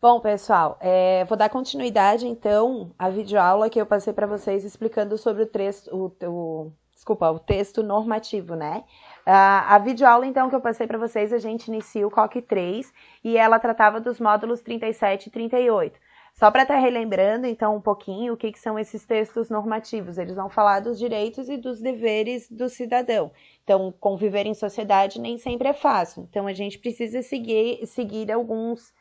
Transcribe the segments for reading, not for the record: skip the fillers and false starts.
Bom, pessoal, vou dar continuidade, então, à videoaula que eu passei para vocês explicando sobre o texto normativo, né? A videoaula, então, que eu passei para vocês, a gente inicia o COC 3 e ela tratava dos módulos 37 e 38. Só para estar relembrando, então, um pouquinho o que são esses textos normativos. Eles vão falar dos direitos e dos deveres do cidadão. Então, conviver em sociedade nem sempre é fácil. Então, a gente precisa seguir alguns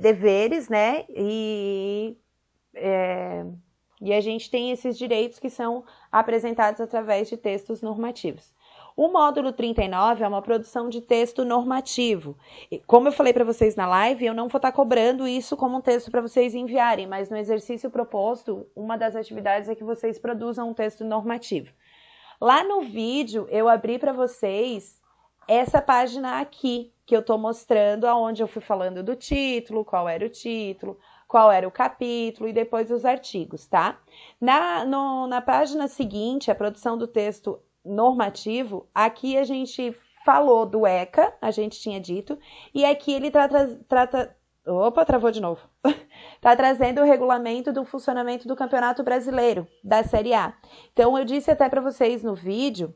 deveres, né? E a gente tem esses direitos que são apresentados através de textos normativos. O módulo 39 é uma produção de texto normativo. Como eu falei para vocês na live, eu não vou estar cobrando isso como um texto para vocês enviarem, mas no exercício proposto, uma das atividades é que vocês produzam um texto normativo. Lá no vídeo, eu abri para vocês essa página aqui, que eu estou mostrando, aonde eu fui falando do título, qual era o título, qual era o capítulo e depois os artigos, tá? Na página seguinte, a produção do texto normativo, aqui a gente falou do ECA, a gente tinha dito, e aqui ele Opa, travou de novo. Está trazendo o regulamento do funcionamento do Campeonato Brasileiro, da Série A. Então, eu disse até para vocês no vídeo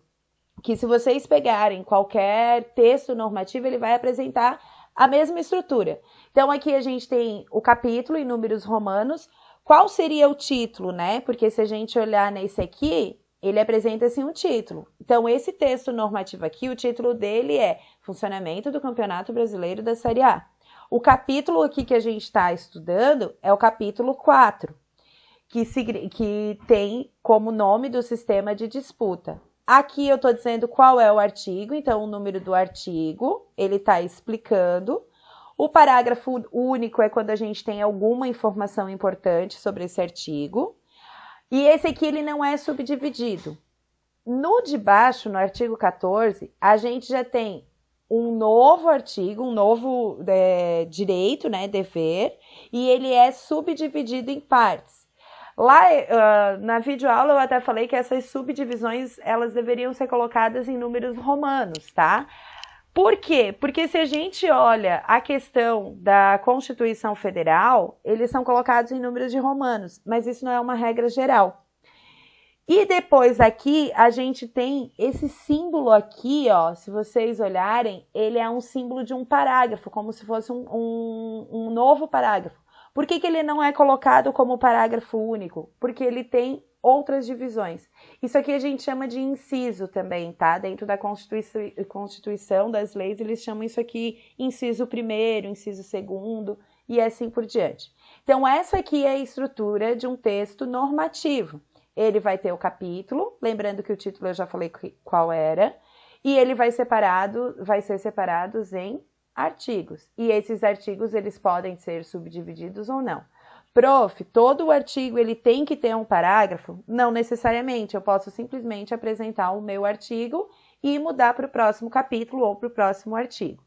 que se vocês pegarem qualquer texto normativo, ele vai apresentar a mesma estrutura. Então, aqui a gente tem o capítulo em números romanos. Qual seria o título, né? Porque se a gente olhar nesse aqui, ele apresenta assim um título. Então, esse texto normativo aqui, o título dele é Funcionamento do Campeonato Brasileiro da Série A. O capítulo aqui que a gente está estudando é o capítulo 4, que tem como nome do sistema de disputa. Aqui eu estou dizendo qual é o artigo, então o número do artigo, ele está explicando. O parágrafo único é quando a gente tem alguma informação importante sobre esse artigo. E esse aqui ele não é subdividido. No de baixo, no artigo 14, a gente já tem um novo artigo, um novo direito, né, dever, e ele é subdividido em partes. Lá na videoaula eu até falei que essas subdivisões elas deveriam ser colocadas em números romanos, tá? Por quê? Porque se a gente olha a questão da Constituição Federal, eles são colocados em números de romanos, mas isso não é uma regra geral. E depois aqui a gente tem esse símbolo aqui, ó, se vocês olharem, ele é um símbolo de um parágrafo, como se fosse um novo parágrafo. Por que ele não é colocado como parágrafo único? Porque ele tem outras divisões. Isso aqui a gente chama de inciso também, tá? Dentro da Constituição, das leis, eles chamam isso aqui inciso 1º, inciso 2º e assim por diante. Então, essa aqui é a estrutura de um texto normativo. Ele vai ter o capítulo, lembrando que o título eu já falei qual era, e ele vai ser separados em artigos. E esses artigos, eles podem ser subdivididos ou não. Prof, todo o artigo ele tem que ter um parágrafo? Não necessariamente, eu posso simplesmente apresentar o meu artigo e mudar para o próximo capítulo ou para o próximo artigo.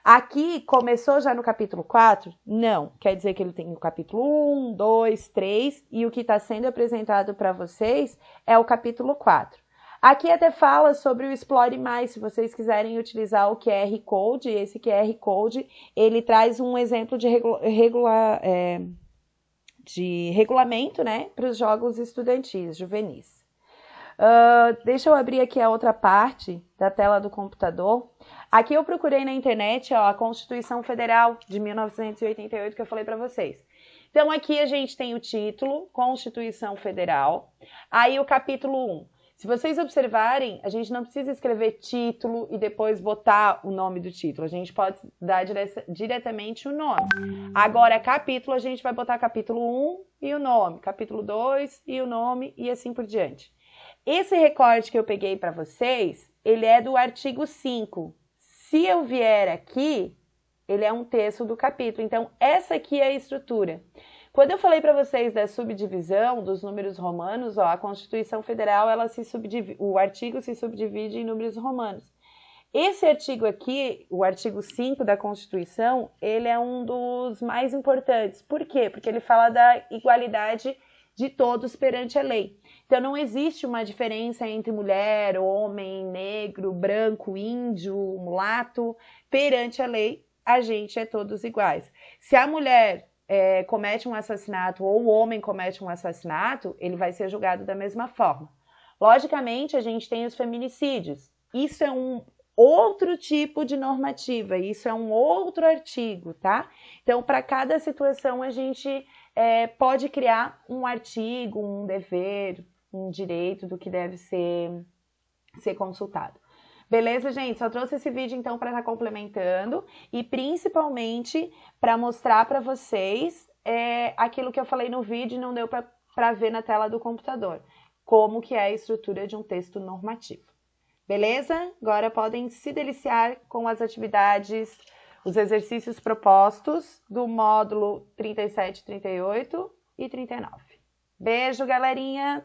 Aqui, começou já no capítulo 4? Não. Quer dizer que ele tem o capítulo 1, 2, 3 e o que está sendo apresentado para vocês é o capítulo 4. Aqui até fala sobre o Explore Mais, se vocês quiserem utilizar o QR Code. Esse QR Code, ele traz um exemplo de regulamento, né, para os jogos estudantis, juvenis. Deixa eu abrir aqui a outra parte da tela do computador. Aqui eu procurei na internet a Constituição Federal de 1988 que eu falei para vocês. Então aqui a gente tem o título, Constituição Federal, aí o capítulo 1. Se vocês observarem, a gente não precisa escrever título e depois botar o nome do título. A gente pode dar diretamente o nome. Agora, capítulo, a gente vai botar capítulo 1 e o nome, capítulo 2 e o nome e assim por diante. Esse recorte que eu peguei para vocês, ele é do artigo 5. Se eu vier aqui, ele é um texto do capítulo. Então, essa aqui é a estrutura. Quando eu falei para vocês da subdivisão dos números romanos, ó, a Constituição Federal, o artigo se subdivide em números romanos. Esse artigo aqui, o artigo 5 da Constituição, ele é um dos mais importantes. Por quê? Porque ele fala da igualdade de todos perante a lei. Então, não existe uma diferença entre mulher, homem, negro, branco, índio, mulato, perante a lei. a gente é todos iguais. Se a mulher comete um assassinato ou o homem comete um assassinato, ele vai ser julgado da mesma forma. Logicamente, a gente tem os feminicídios. Isso é um outro tipo de normativa, isso é um outro artigo, tá? Então, para cada situação, a gente pode criar um artigo, um dever, um direito do que deve ser consultado. Beleza, gente? Só trouxe esse vídeo, então, para estar complementando e, principalmente, para mostrar para vocês aquilo que eu falei no vídeo e não deu para ver na tela do computador. Como que é a estrutura de um texto normativo. Beleza? Agora podem se deliciar com as atividades, os exercícios propostos do módulo 37, 38 e 39. Beijo, galerinha!